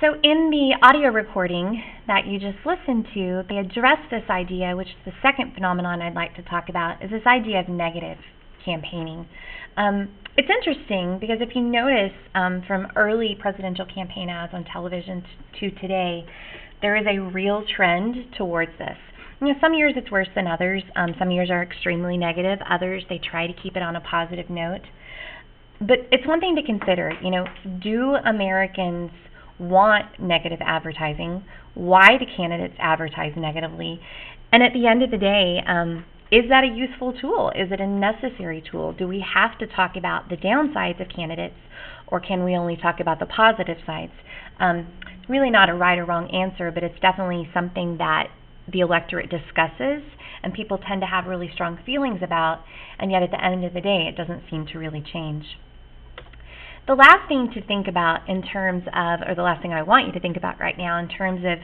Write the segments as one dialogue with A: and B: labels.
A: So in the audio recording that you just listened to, they address this idea, which is the second phenomenon I'd like to talk about, is this idea of negative campaigning. It's interesting because if you notice from early presidential campaign ads on television to today, there is a real trend towards this. Some years it's worse than others. Some years are extremely negative. Others, they try to keep it on a positive note. But it's one thing to consider, do Americans want negative advertising? Why do candidates advertise negatively? And at the end of the day, is that a useful tool? Is it a necessary tool? Do we have to talk about the downsides of candidates, or can we only talk about the positive sides? It's really not a right or wrong answer, but it's definitely something that the electorate discusses and people tend to have really strong feelings about, and yet at the end of the day, it doesn't seem to really change. The last thing to think about in terms of, or the last thing I want you to think about right now in terms of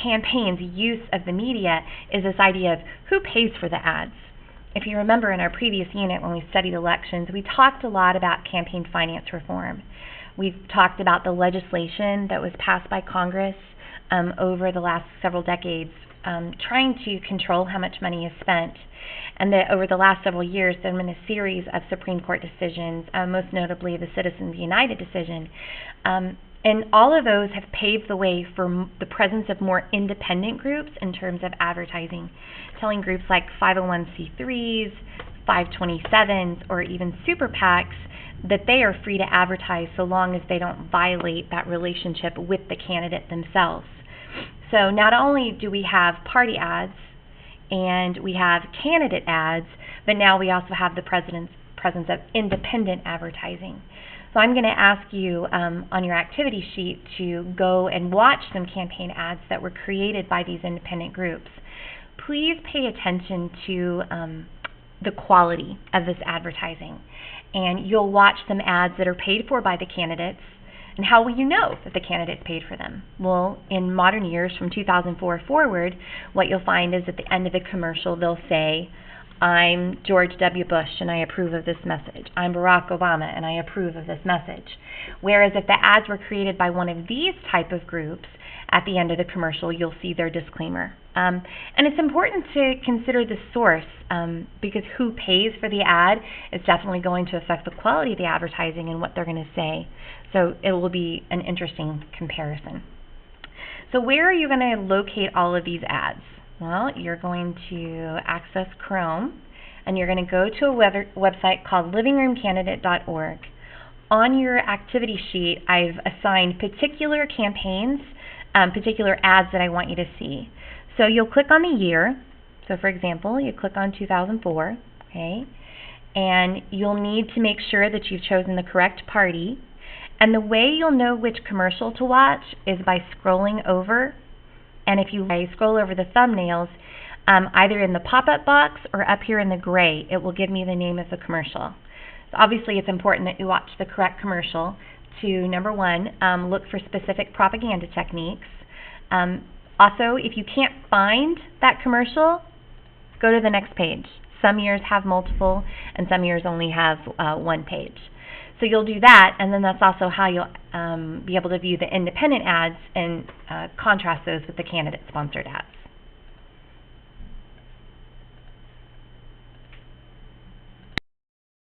A: campaigns, use of the media, is this idea of who pays for the ads. If you remember in our previous unit when we studied elections, we talked a lot about campaign finance reform. We've talked about the legislation that was passed by Congress over the last several decades, trying to control how much money is spent. And that over the last several years, there have been a series of Supreme Court decisions, most notably the Citizens United decision. And all of those have paved the way for the presence of more independent groups in terms of advertising, telling groups like 501c3s, 527s, or even super PACs that they are free to advertise so long as they don't violate that relationship with the candidate themselves. So not only do we have party ads and we have candidate ads, but now we also have the presence of independent advertising. So I'm going to ask you on your activity sheet to go and watch some campaign ads that were created by these independent groups. Please pay attention to the quality of this advertising. And you'll watch some ads that are paid for by the candidates. And how will you know that the candidates paid for them? Well, in modern years, from 2004 forward, what you'll find is at the end of the commercial, they'll say, I'm George W. Bush and I approve of this message. I'm Barack Obama and I approve of this message. Whereas if the ads were created by one of these type of groups, at the end of the commercial, you'll see their disclaimer. And it's important to consider the source because who pays for the ad is definitely going to affect the quality of the advertising and what they're going to say. So it will be an interesting comparison. So where are you going to locate all of these ads? Well, you're going to access Chrome, and you're going to go to a website called livingroomcandidate.org. On your activity sheet, I've assigned particular campaigns, particular ads that I want you to see. So you'll click on the year. So for example, you click on 2004, okay? And you'll need to make sure that you've chosen the correct party. And the way you'll know which commercial to watch is by scrolling over. And if you scroll over the thumbnails, either in the pop-up box or up here in the gray, it will give me the name of the commercial. So obviously it's important that you watch the correct commercial to, number one, look for specific propaganda techniques. Also, if you can't find that commercial, go to the next page. Some years have multiple, and some years only have one page. So you'll do that, and then that's also how you'll be able to view the independent ads and contrast those with the candidate-sponsored ads.